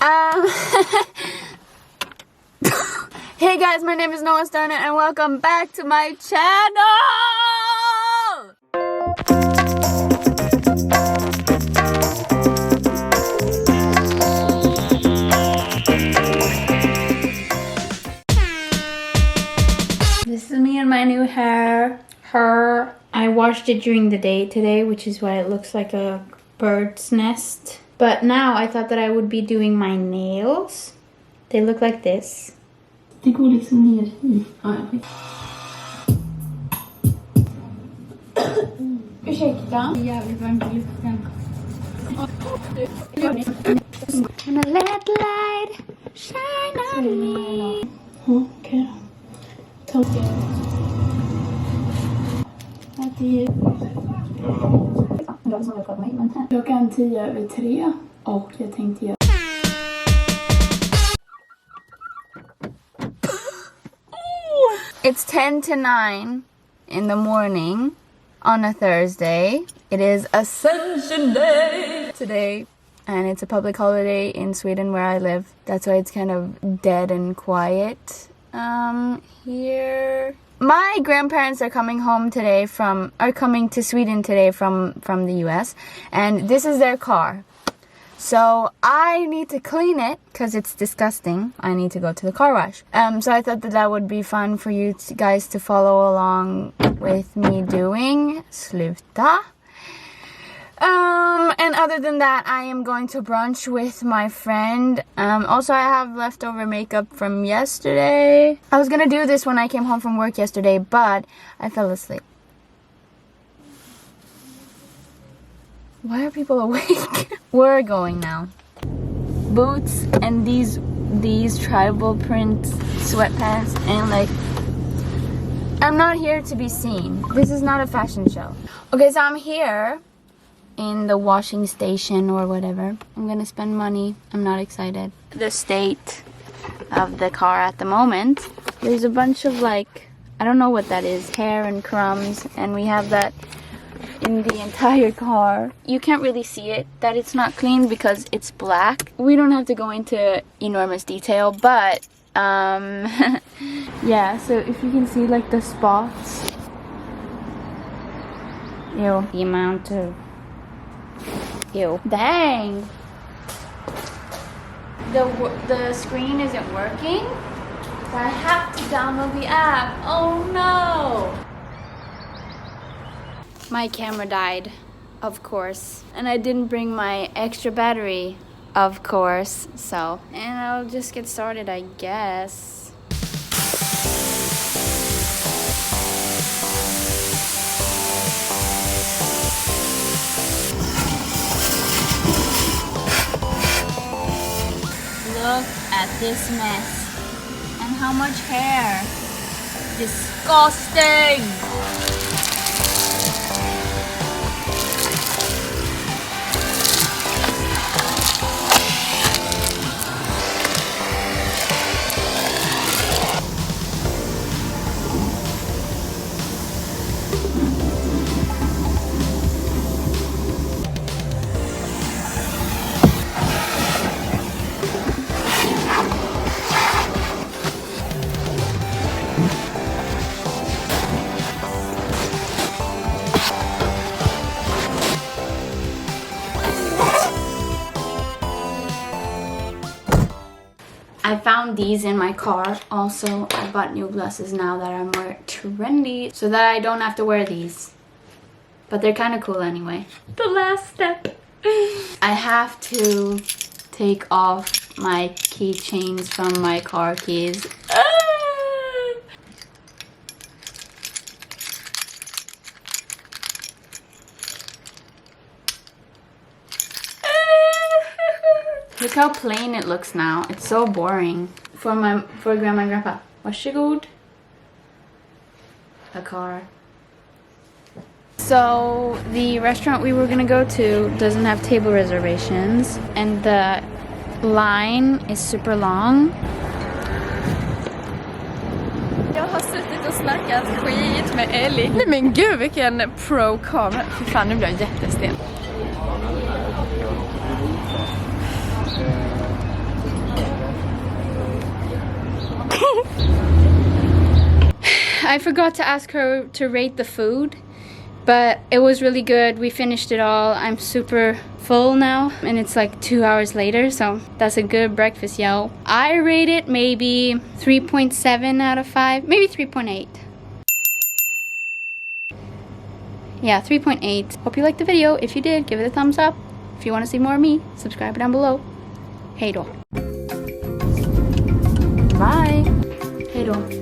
Hey guys, my name is Noah Starner and welcome back to my channel! This is me and my new hair. I washed it during the day today, which is why it looks like a bird's nest. But now I thought that I would be doing my nails. They look like this. Det går liksom ner hit. Ursäkta. Jävligt varmt i luften. And a let light shine on me. Okej då. Klockan 3:10 och jag tänkte göra... It's 10 to 9 in the morning on a Thursday. It is Ascension Day today, and it's a public holiday in Sweden where I live. That's why it's kind of dead and quiet here. My grandparents are coming to Sweden today from the US, and this is their car. So I need to clean it because it's disgusting. I need to go to the car wash. So I thought that would be fun for you guys to follow along with me doing. Sluta. And other than that, I am going to brunch with my friend. Also, I have leftover makeup from yesterday. I was gonna do this when I came home from work yesterday, but I fell asleep. Why are people awake? We're going now. Boots and these tribal print sweatpants, and like, I'm not here to be seen. This is not a fashion show. Okay, so I'm here in the washing station or whatever. I'm gonna spend money. I'm not excited. The state of the car at the moment. There's a bunch of like, I don't know what that is, hair and crumbs, and we have that in the entire car. You can't really see it, that it's not clean because it's black. We don't have to go into enormous detail, but yeah, so if you can see like the spots. Ew, the amount of ew. Dang. The screen isn't working. So I have to download the app. Oh no. My camera died, of course, and I didn't bring my extra battery, of course, so, and I'll just get started, I guess. Look at this mess, and how much hair. Disgusting! I found these in my car. Also, I bought new glasses now that are more trendy so that I don't have to wear these. But they're kind of cool anyway. The last step. I have to take off my keychains from my car keys. Look how plain it looks now. It's so boring. For grandma and grandpa. Varsågod. A car. So the restaurant we were gonna go to doesn't have table reservations, and the line is super long. Jag har suttit och snackat skit med Ellie. Men gud vilken pro-kamera. Fy fan, nu blir jag jättestel. I forgot to ask her to rate the food, but it was really good. We finished it all. I'm super full now, and it's like 2 hours later, so that's a good breakfast, yo. I rate it maybe 3.7 out of 5, maybe 3.8. Yeah, 3.8. Hope you liked the video. If you did, give it a thumbs up. If you want to see more of me, subscribe down below. Hej då. Bye. Hej då.